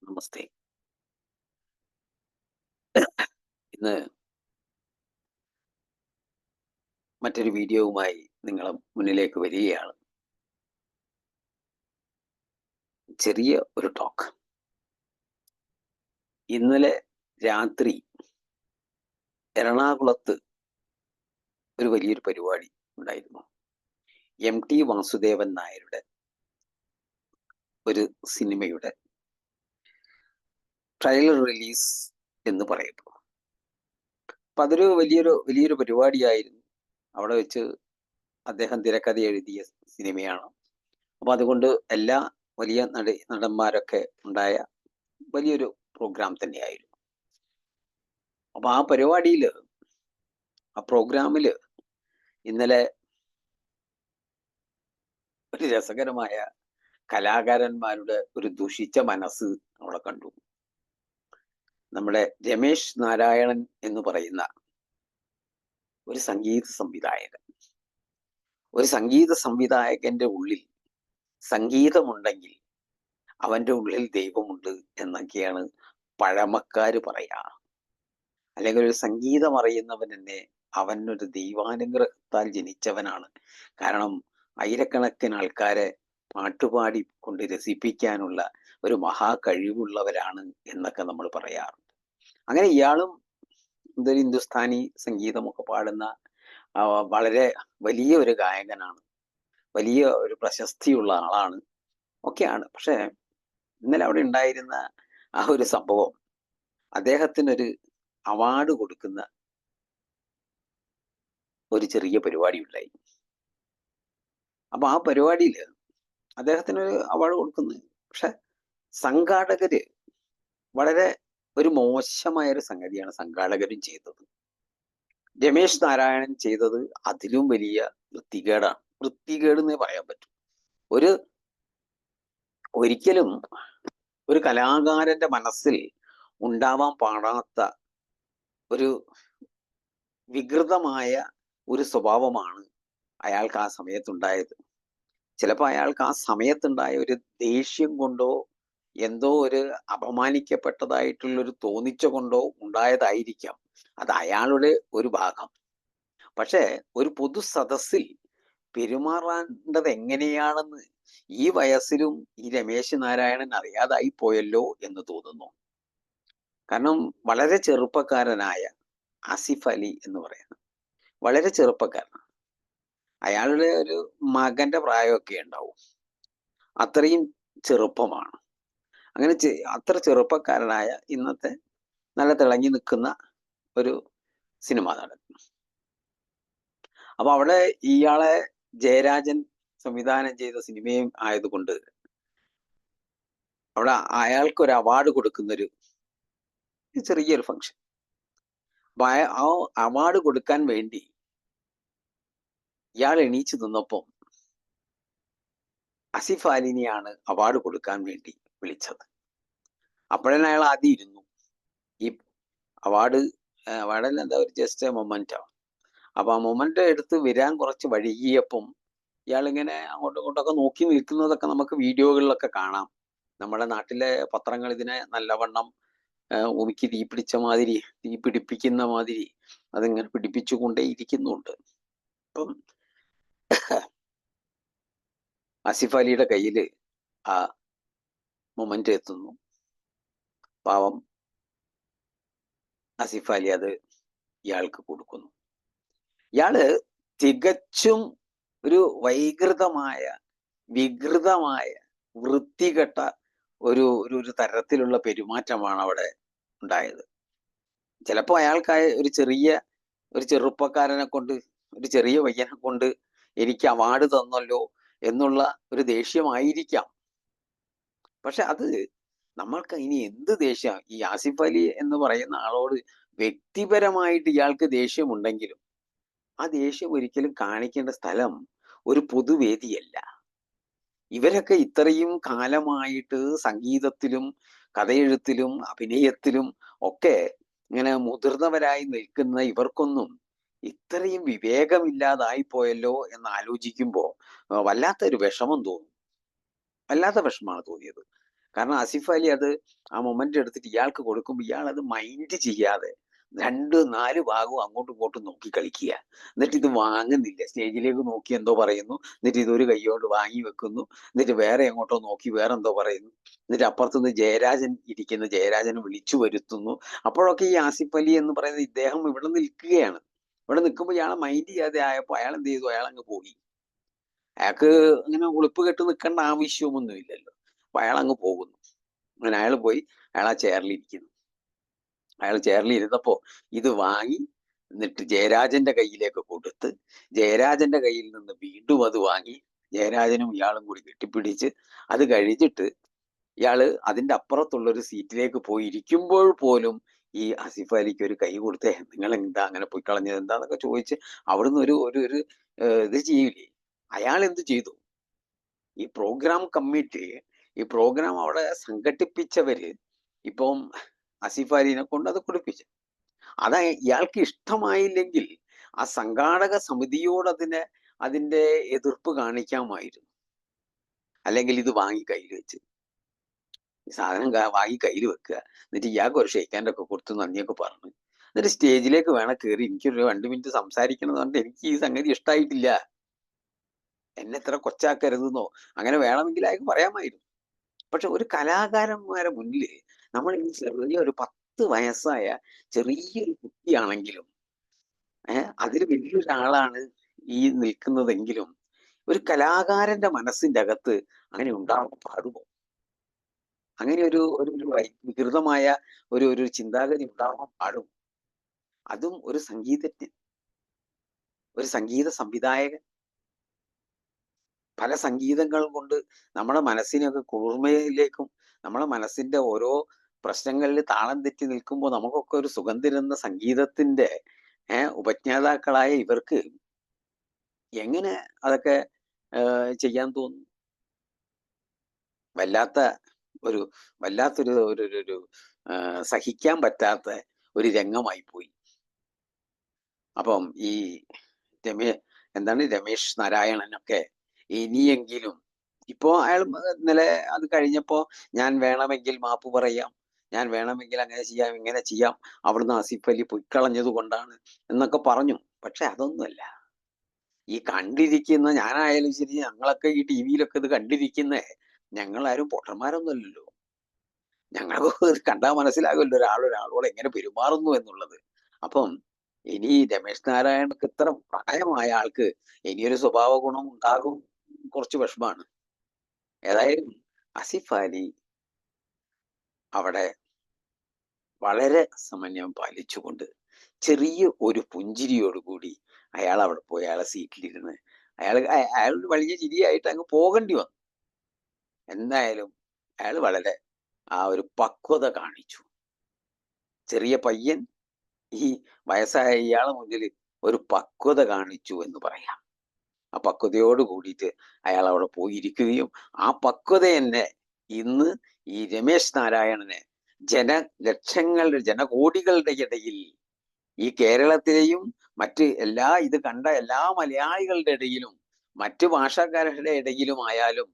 നമസ്തേ. ഇന്ന് മറ്റൊരു വീഡിയോവുമായി നിങ്ങളെ മുന്നിലേക്ക് വരികയാണ്. ചെറിയ ഒരു ടോക്ക്. ഇന്നലെ രാത്രി എറണാകുളത്ത് ഒരു വലിയൊരു പരിപാടി ഉണ്ടായിരുന്നു. എം.ടി. വാസുദേവൻ നായരുടെ ഒരു സിനിമയുടെ ട്രെയിലർ റിലീസ് എന്ന് പറയപ്പെടും. അപ്പൊ അതൊരു വലിയൊരു പരിപാടിയായിരുന്നു. അവിടെ വെച്ച് അദ്ദേഹം തിരക്കഥ എഴുതിയ സിനിമയാണ്. അപ്പൊ അതുകൊണ്ട് എല്ലാ വലിയ നടന്മാരൊക്കെ ഉണ്ടായ വലിയൊരു പ്രോഗ്രാം തന്നെയായിരുന്നു. അപ്പൊ ആ പ്രോഗ്രാമില് ഇന്നലെ ഒരു രസകരമായ കലാകാരന്മാരുടെ ഒരു ദുഷിച്ച മനസ്സ് അവിടെ കണ്ടു. നമ്മുടെ രമേശ് നാരായണൻ എന്ന് പറയുന്ന ഒരു സംഗീത സംവിധായകന്റെ ഉള്ളിൽ സംഗീതമുണ്ടെങ്കിൽ അവന്റെ ഉള്ളിൽ ദൈവമുണ്ട് എന്നൊക്കെയാണ് പഴമക്കാര് പറയാ. അല്ലെങ്കിൽ ഒരു സംഗീതം അറിയുന്നവൻ തന്നെ അവനൊരു ദൈവാനുഗ്രഹത്താൽ ജനിച്ചവനാണ്. കാരണം ആയിരക്കണക്കിന് ആൾക്കാരെ പാട്ടുപാടി കൊണ്ട് രസിപ്പിക്കാനുള്ള ഒരു മഹാ കഴിവുള്ളവരാണ് എന്നൊക്കെ നമ്മൾ പറയാറുണ്ട്. അങ്ങനെ ഇയാളും എന്തൊരു ഹിന്ദുസ്ഥാനി സംഗീതമൊക്കെ പാടുന്ന വളരെ വലിയ ഒരു ഗായകനാണ്, വലിയ ഒരു പ്രശസ്തിയുള്ള ആളാണ് ഒക്കെയാണ്. പക്ഷെ ഇന്നലെ അവിടെ ഉണ്ടായിരുന്ന ആ ഒരു സംഭവം അദ്ദേഹത്തിനൊരു അവാർഡ് കൊടുക്കുന്ന ഒരു ചെറിയ പരിപാടി ഉണ്ടായി. അപ്പൊ ആ പരിപാടിയിൽ അദ്ദേഹത്തിനൊരു അവാർഡ് കൊടുക്കുന്നു. പക്ഷെ സംഘാടകര് വളരെ ഒരു മോശമായ ഒരു സംഗതിയാണ് സംഘാടകരും ചെയ്തത്. രമേശ് നാരായണൻ ചെയ്തത് അതിലും വലിയ വൃത്തികേടാണ്. വൃത്തികേട് എന്നേ പറയാൻ പറ്റും. ഒരിക്കലും ഒരു കലാകാരന്റെ മനസ്സിൽ ഉണ്ടാവാൻ പാടാത്ത ഒരു വികൃതമായ ഒരു സ്വഭാവമാണ് അയാൾക്ക് ആ സമയത്തുണ്ടായത്. ചിലപ്പോൾ അയാൾക്ക് ആ സമയത്തുണ്ടായ ഒരു ദേഷ്യം കൊണ്ടോ എന്തോ ഒരു അപമാനിക്കപ്പെട്ടതായിട്ടുള്ളൊരു തോന്നിച്ച കൊണ്ടോ ഉണ്ടായതായിരിക്കാം. അത് അയാളുടെ ഒരു ഭാഗം. പക്ഷെ ഒരു പൊതു സദസ്സിൽ പെരുമാറേണ്ടത് എങ്ങനെയാണെന്ന് ഈ വയസ്സിലും ഈ രമേശ് നാരായണൻ അറിയാതായി പോയല്ലോ എന്ന് തോന്നുന്നു. കാരണം വളരെ ചെറുപ്പക്കാരനായ ആസിഫ് അലി എന്ന് പറയുന്നത് വളരെ ചെറുപ്പക്കാരനാണ്. അയാളുടെ ഒരു മകന്റെ പ്രായമൊക്കെ ഉണ്ടാവും. അത്രയും ചെറുപ്പമാണ്. അങ്ങനെ അത്ര ചെറുപ്പക്കാരനായ ഇന്നത്തെ നല്ല തിളങ്ങി നിൽക്കുന്ന ഒരു സിനിമാ നടൻ. അപ്പൊ അവിടെ ഇയാളെ ജയരാജൻ സംവിധാനം ചെയ്ത സിനിമയും ആയതുകൊണ്ട് അവിടെ അയാൾക്ക് ഒരു അവാർഡ് കൊടുക്കുന്നൊരു ചെറിയൊരു ഫംഗ്ഷൻ. അപ്പൊ ആ അവാർഡ് കൊടുക്കാൻ വേണ്ടി ഇയാൾ എണീച്ചു നിന്നപ്പം ആസിഫ് അലിനെയാണ് അവാർഡ് കൊടുക്കാൻ വേണ്ടി വിളിച്ചത്. അപ്പോഴന്നെ അയാൾ ആദ്യം ഇരുന്നു. ഈ അവാർഡിൽ എന്താ ഒരു ജസ്റ്റ് മൊമെന്റോ. അപ്പൊ ആ മൊമെന്റ് എടുത്ത് വരാൻ കുറച്ച് വൈകിയപ്പം ഇയാളിങ്ങനെ അങ്ങോട്ടും ഇങ്ങോട്ടൊക്കെ നോക്കി നിൽക്കുന്നതൊക്കെ നമുക്ക് വീഡിയോകളിലൊക്കെ കാണാം. നമ്മുടെ നാട്ടിലെ പത്രങ്ങൾ ഇതിനെ നല്ലവണ്ണം ഉമിക്ക് തീ പിടിപ്പിക്കുന്ന മാതിരി അതിങ്ങനെ പിടിപ്പിച്ചുകൊണ്ടേ ഇരിക്കുന്നുണ്ട്. അപ്പം ആസിഫ് അലിയുടെ കയ്യിൽ ആ മൊമെന്റ് എത്തുന്നു. പാവം ആസിഫ് അലി അത് ഇയാൾക്ക് കൊടുക്കുന്നു. ഇയാള് തികച്ചും ഒരു വികൃതമായ വൃത്തികെട്ട ഒരു തരത്തിലുള്ള പെരുമാറ്റമാണ് അവിടെ ഉണ്ടായത്. ചിലപ്പോ അയാൾക്കായ ഒരു ചെറുപ്പക്കാരനെ കൊണ്ട്, ഒരു ചെറിയ പയ്യനെ കൊണ്ട് എനിക്ക് അവാർഡ് തന്നല്ലോ എന്നുള്ള ഒരു ദേഷ്യമായിരിക്കാം. പക്ഷെ അത് നമ്മൾക്ക് ഇനി എന്ത് ദേഷ്യം, ഈ ആസിഫ് അലി എന്ന് പറയുന്ന ആളോട് വ്യക്തിപരമായിട്ട് ഇയാൾക്ക് ദേഷ്യമുണ്ടെങ്കിലും ആ ദേഷ്യം ഒരിക്കലും കാണിക്കേണ്ട സ്ഥലം ഒരു പൊതുവേദിയല്ല. ഇവരൊക്കെ ഇത്രയും കാലമായിട്ട് സംഗീതത്തിലും കഥയെഴുത്തിലും അഭിനയത്തിലും ഒക്കെ ഇങ്ങനെ മുതിർന്നവരായി നിൽക്കുന്ന ഇവർക്കൊന്നും ഇത്രയും വിവേകമില്ലാതായി പോയല്ലോ എന്ന് ആലോചിക്കുമ്പോൾ വല്ലാത്തൊരു വിഷമം തോന്നും. വല്ലാത്ത വിഷമമാണ് തോന്നിയത്. കാരണം ആസിഫ് അലി അത് ആ മൊമെന്റ് എടുത്തിട്ട് ഇയാൾക്ക് കൊടുക്കുമ്പോൾ ഇയാൾ അത് മൈൻഡ് ചെയ്യാതെ 2-4 ഭാഗവും അങ്ങോട്ടും ഇങ്ങോട്ടും നോക്കി കളിക്കുക. എന്നിട്ട് ഇത് വാങ്ങുന്നില്ല, സ്റ്റേജിലേക്ക് നോക്കി എന്തോ പറയുന്നു, എന്നിട്ട് ഇതൊരു കൈയോട് വാങ്ങി വെക്കുന്നു, എന്നിട്ട് വേറെ എങ്ങോട്ടോ നോക്കി വേറെ എന്തോ പറയുന്നു, എന്നിട്ട് അപ്പുറത്തുനിന്ന് ജയരാജൻ ഇരിക്കുന്നു, ജയരാജനെ വിളിച്ചു വരുത്തുന്നു. അപ്പോഴൊക്കെ ഈ ആസിഫ് അലി എന്ന് പറയുന്നത് ഇദ്ദേഹം ഇവിടെ നിൽക്കുകയാണ്. ഇവിടെ നിൽക്കുമ്പോൾ ഇയാളെ മൈൻഡ് ചെയ്യാതെ ആയപ്പോൾ അയാൾ എന്ത് ചെയ്തു, അയാൾ അങ്ങ് പോയി. അയാൾക്ക് ഇങ്ങനെ ഉളുപ്പ് കെട്ട് നിൽക്കേണ്ട ആവശ്യമൊന്നുമില്ലല്ലോ. അപ്പൊ അയാൾ അങ്ങ് പോകുന്നു. അങ്ങനെ അയാൾ പോയി അയാൾ ആ ചെയറിൽ ഇരിക്കുന്നു. അയാൾ ചെയറിൽ ഇരുന്നപ്പോ ഇത് വാങ്ങി എന്നിട്ട് ജയരാജന്റെ കയ്യിലേക്ക് കൊടുത്ത്, ജയരാജന്റെ കയ്യിൽ നിന്ന് വീണ്ടും അത് വാങ്ങി ജയരാജനും ഇയാളും കൂടി കെട്ടിപ്പിടിച്ച്, അത് കഴിഞ്ഞിട്ട് ഇയാള് അതിന്റെ അപ്പുറത്തുള്ള ഒരു സീറ്റിലേക്ക് പോയി ഇരിക്കുമ്പോൾ പോലും ഈ ആസിഫ് അലിക്ക് ഒരു കൈ കൊടുത്തേ, നിങ്ങൾ എന്താ അങ്ങനെ പോയി കളഞ്ഞത് എന്താന്നൊക്കെ ചോദിച്ച് അവിടുന്ന് ഒരു ഒരു ഒരു ഇത് ചെയ്യില്ലേ. അയാൾ എന്ത് ചെയ്തു, ഈ പ്രോഗ്രാം കമ്മിറ്റി, ഈ പ്രോഗ്രാം അവിടെ സംഘടിപ്പിച്ചവര് ഇപ്പം ആസിഫ് അലിനെ കൊണ്ട് അത് കൊടുപ്പിച്ചു. അത് ഇയാൾക്ക് ഇഷ്ടമായില്ലെങ്കിൽ ആ സംഘാടക സമിതിയോട് അതിന്റെ എതിർപ്പ് കാണിക്കാമായിരുന്നു. അല്ലെങ്കിൽ ഇത് വാങ്ങി കയ്യിൽ വെച്ച്, ഈ സാധനം വാങ്ങി കയ്യിൽ വെക്കുക, എന്നിട്ട് ഇയാൾക്ക് ഒരു ഷെയ്ക്കാൻ്റെ ഒക്കെ കൊടുത്ത് നന്ദിയൊക്കെ പറഞ്ഞു, എന്നിട്ട് സ്റ്റേജിലേക്ക് വേണം കയറി എനിക്കൊരു 2 മിനിറ്റ് സംസാരിക്കണം എന്ന് പറഞ്ഞിട്ട് എനിക്ക് ഈ സംഗതി ഇഷ്ടമായിട്ടില്ല, എന്നെ ഇത്ര കൊച്ചാക്കരുതെന്നോ അങ്ങനെ വേണമെങ്കിൽ അയാൾക്ക് പറയാമായിരുന്നു. പക്ഷെ ഒരു കലാകാരന്മാരെ മുന്നിൽ നമ്മൾ ഈ ചെറിയ ഒരു 10 വയസ്സായ ചെറിയൊരു കുട്ടിയാണെങ്കിലും അതിൽ വലിയൊരാളാണ് ഈ നിൽക്കുന്നതെങ്കിലും ഒരു കലാകാരന്റെ മനസ്സിന്റെ അകത്ത് അങ്ങനെ ഉണ്ടാവാൻ പാടുമോ? അങ്ങനെ ഒരു ഒരു ഒരു വികൃതമായ ഒരു ചിന്താഗതി ഉണ്ടാവാൻ പാടും? അതും ഒരു സംഗീതജ്ഞൻ, ഒരു സംഗീത സംവിധായകൻ പല സംഗീതങ്ങൾ കൊണ്ട് നമ്മുടെ മനസ്സിനെയൊക്കെ കുളിർമയിലേക്കും നമ്മുടെ മനസ്സിന്റെ ഓരോ പ്രശ്നങ്ങളിൽ താളം തെറ്റി നിൽക്കുമ്പോൾ നമുക്കൊക്കെ ഒരു സുഖം തരുന്ന സംഗീതത്തിന്റെ ഉപജ്ഞാതാക്കളായ ഇവർക്ക് എങ്ങനെ അതൊക്കെ ചെയ്യാൻ തോന്നുന്നു? വല്ലാത്തൊരു ഒരു ഒരു സഹിക്കാൻ പറ്റാത്ത ഒരു രംഗമായി പോയി. അപ്പം ഈ രമേശ് നാരായണനൊക്കെ ഇനിയെങ്കിലും, ഇപ്പോ അയാൾ ഇന്നലെ അത് കഴിഞ്ഞപ്പോ ഞാൻ വേണമെങ്കിൽ മാപ്പ് പറയാം, ഞാൻ വേണമെങ്കിൽ അങ്ങനെ ചെയ്യാം ഇങ്ങനെ ചെയ്യാം, അവിടുന്ന് ആസിഫ് അലി പൊയ്ക്കളഞ്ഞത് കൊണ്ടാണ് എന്നൊക്കെ പറഞ്ഞു. പക്ഷെ അതൊന്നുമല്ല. ഈ കണ്ടിരിക്കുന്ന, ഞാനായാലും ശരി, ഞങ്ങളൊക്കെ ഈ ടി വിയിലൊക്കെ ഇത് കണ്ടിരിക്കുന്നേ, ഞങ്ങളാരും പൊട്ടന്മാരൊന്നുമല്ലല്ലോ. ഞങ്ങൾക്ക് കണ്ടാൽ മനസ്സിലാകുമല്ലോ ഒരാളോട് എങ്ങനെ പെരുമാറുന്നു എന്നുള്ളത്. അപ്പം ഇനി രമേശ് നാരായണക്ക് ഇത്ര പ്രായമായ ആൾക്ക് ഇനിയൊരു സ്വഭാവ ഗുണം ഉണ്ടാകും, കുറച്ച് വിഷമാണ്. ഏതായാലും ആസിഫ് അലി അവിടെ വളരെ സമന്വയം പാലിച്ചുകൊണ്ട് ചെറിയ ഒരു പുഞ്ചിരിയോടുകൂടി അയാൾ അവിടെ പോയി അയാളെ സീറ്റിലിരുന്ന് അയാൾ വലിയ ചിരിയായിട്ട് അങ്ങ് പോകേണ്ടി വന്നു. എന്തായാലും അയാൾ വളരെ ആ ഒരു പക്വത കാണിച്ചു. ചെറിയ പയ്യൻ ഈ വയസ്സായ ഇയാളെ മുന്നിൽ ഒരു പക്വത കാണിച്ചു എന്ന് പറയാം. ആ പക്വതയോട് കൂടിയിട്ട് അയാൾ അവിടെ പോയിരിക്കുകയും ആ പക്വത തന്നെ ഇന്ന് ഈ രമേശ് നാരായണനെ ജനകോടികളുടെ ഇടയിൽ, ഈ കേരളത്തിലെയും മറ്റ് ഇത് കണ്ട എല്ലാ മലയാളികളുടെ ഇടയിലും മറ്റു ഭാഷക്കാരുടെ ഇടയിലുമായാലും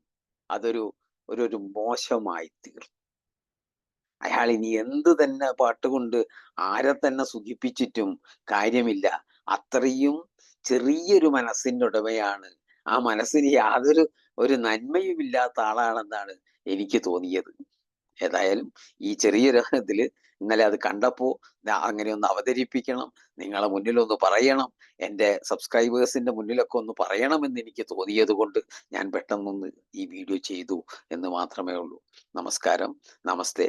അതൊരു ഒരു മോശമായി തീർന്നു. അയാൾ ഇനി എന്ത് തന്നെ പാട്ടുകൊണ്ട് ആരെ തന്നെ സുഖിപ്പിച്ചിട്ടും കാര്യമില്ല. അത്രയും ചെറിയൊരു മനസ്സിന്റെ ഉടമയാണ്. ആ മനസ്സിന് യാതൊരു നന്മയുമില്ലാത്ത ആളാണെന്നാണ് എനിക്ക് തോന്നിയത്. ഏതായാലും ഈ ചെറിയൊരു ഇതില് ഇന്നലെ അത് കണ്ടപ്പോ അങ്ങനെ ഒന്ന് അവതരിപ്പിക്കണം, നിങ്ങളെ മുന്നിലൊന്ന് പറയണം, എൻ്റെ സബ്സ്ക്രൈബേഴ്സിന്റെ മുന്നിലൊക്കെ ഒന്ന് പറയണമെന്ന് എനിക്ക് തോന്നിയത് കൊണ്ട് ഞാൻ പെട്ടെന്നൊന്ന് ഈ വീഡിയോ ചെയ്തു എന്ന് മാത്രമേ ഉള്ളൂ. നമസ്കാരം, നമസ്തേ.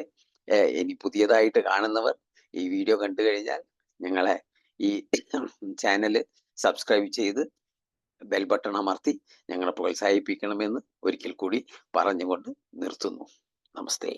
ഇനി പുതിയതായിട്ട് കാണുന്നവർ ഈ വീഡിയോ കണ്ടു കഴിഞ്ഞാൽ ഞങ്ങളെ ഈ ചാനൽ സബ്സ്ക്രൈബ് ചെയ്ത് ബെൽ ബട്ടൺ അമർത്തി ഞങ്ങളെ പ്രോത്സാഹിപ്പിക്കണമെന്ന് ഒരിക്കൽ കൂടി പറഞ്ഞുകൊണ്ട് നിർത്തുന്നു. നമസ്തേ.